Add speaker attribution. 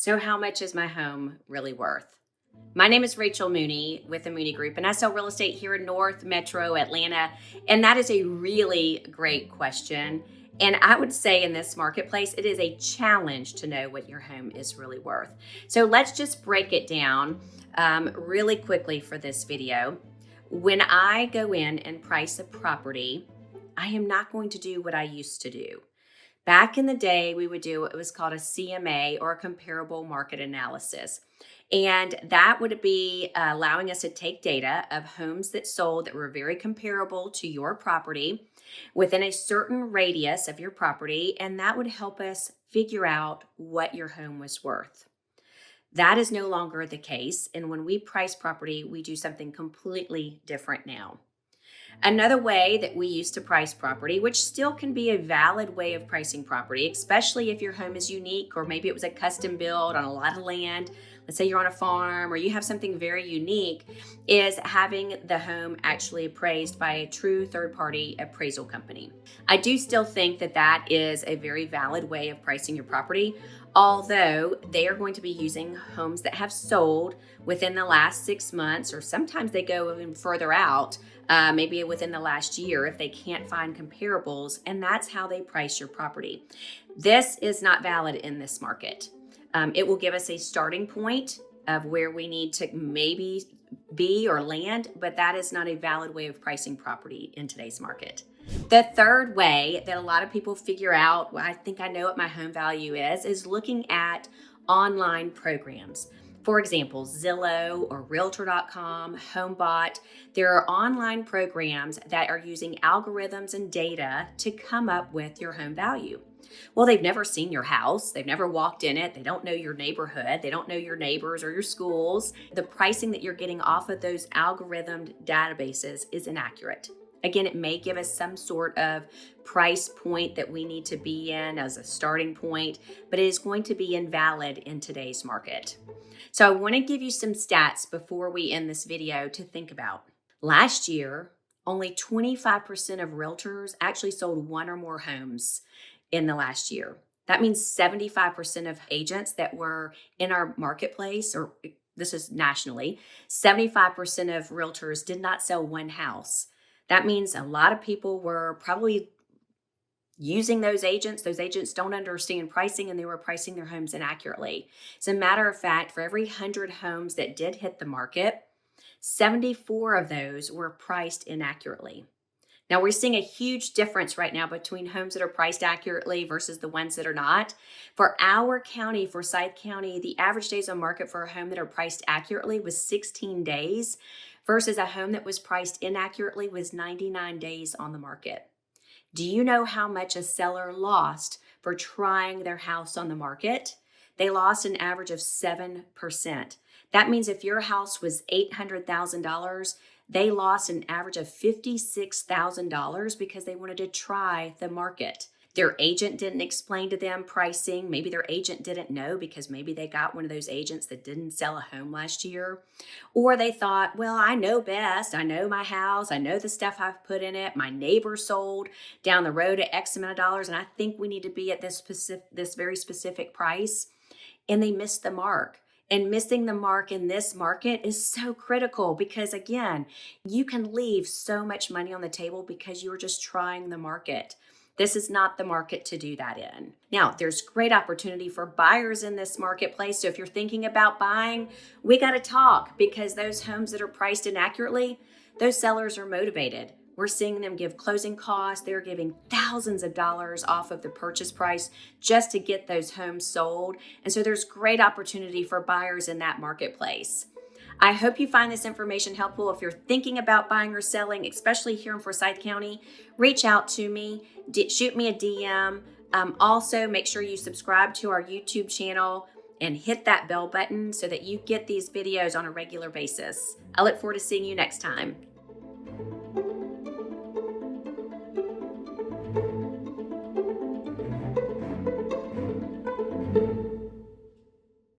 Speaker 1: So, how much is my home really worth? My name is Rachel Mooney with the Mooney Group, and I sell real estate here in North Metro Atlanta. And that is a really great question. And I would say in this marketplace, it is a challenge to know what your home is really worth. So, let's just break it down really quickly for this video. When I go in and price a property, I am not going to do what I used to do. Back in the day, we would do what was called a CMA or a comparable market analysis. And that would be allowing us to take data of homes that sold that were very comparable to your property within a certain radius of your property. And that would help us figure out what your home was worth. That is no longer the case. And when we price property, we do something completely different now. Another way that we used to price property, which still can be a valid way of pricing property, especially if your home is unique or maybe it was a custom build on a lot of land. Let's say you're on a farm or you have something very unique, is having the home actually appraised by a true third-party appraisal company. I do still think that that is a very valid way of pricing your property, although they are going to be using homes that have sold within the last 6 months, or sometimes they go even further out, maybe within the last year if they can't find comparables, and that's how they price your property. This is not valid in this market. It will give us a starting point of where we need to maybe be or land, but that is not a valid way of pricing property in today's market. The third way that a lot of people figure out, well, I think I know what my home value is looking at online programs. For example, Zillow or Realtor.com, HomeBot. There are online programs that are using algorithms and data to come up with your home value. Well, they've never seen your house. They've never walked in it. They don't know your neighborhood. They don't know your neighbors or your schools. The pricing that you're getting off of those algorithmed databases is inaccurate. Again, it may give us some sort of price point that we need to be in as a starting point, but it is going to be invalid in today's market. So I want to give you some stats before we end this video to think about. Last year, only 25% of realtors actually sold one or more homes in the last year. That means 75% of agents that were in our marketplace, or this is nationally, 75% of realtors did not sell one house. That means a lot of people were probably using those agents. Those agents don't understand pricing and they were pricing their homes inaccurately. As a matter of fact, for every 100 homes that did hit the market, 74 of those were priced inaccurately. Now, we're seeing a huge difference right now between homes that are priced accurately versus the ones that are not. For our county, for Forsyth County, the average days on market for a home that are priced accurately was 16 days versus a home that was priced inaccurately was 99 days on the market. Do you know how much a seller lost for trying their house on the market? They lost an average of 7%. That means if your house was $800,000, they lost an average of $56,000 because they wanted to try the market. Their agent didn't explain to them pricing. Maybe their agent didn't know because maybe they got one of those agents that didn't sell a home last year. Or they thought, well, I know best. I know my house. I know the stuff I've put in it. My neighbor sold down the road at X amount of dollars, and I think we need to be at this very specific price. And they missed the mark. And missing the mark in this market is so critical because, again, you can leave so much money on the table because you're just trying the market. This is not the market to do that in. Now, there's great opportunity for buyers in this marketplace. So if you're thinking about buying, we got to talk because those homes that are priced inaccurately, those sellers are motivated. We're seeing them give closing costs. They're giving thousands of dollars off of the purchase price just to get those homes sold. And so there's great opportunity for buyers in that marketplace. I hope you find this information helpful. If you're thinking about buying or selling, especially here in Forsyth County, reach out to me, shoot me a DM. Also, make sure you subscribe to our YouTube channel and hit that bell button so that you get these videos on a regular basis. I look forward to seeing you next time.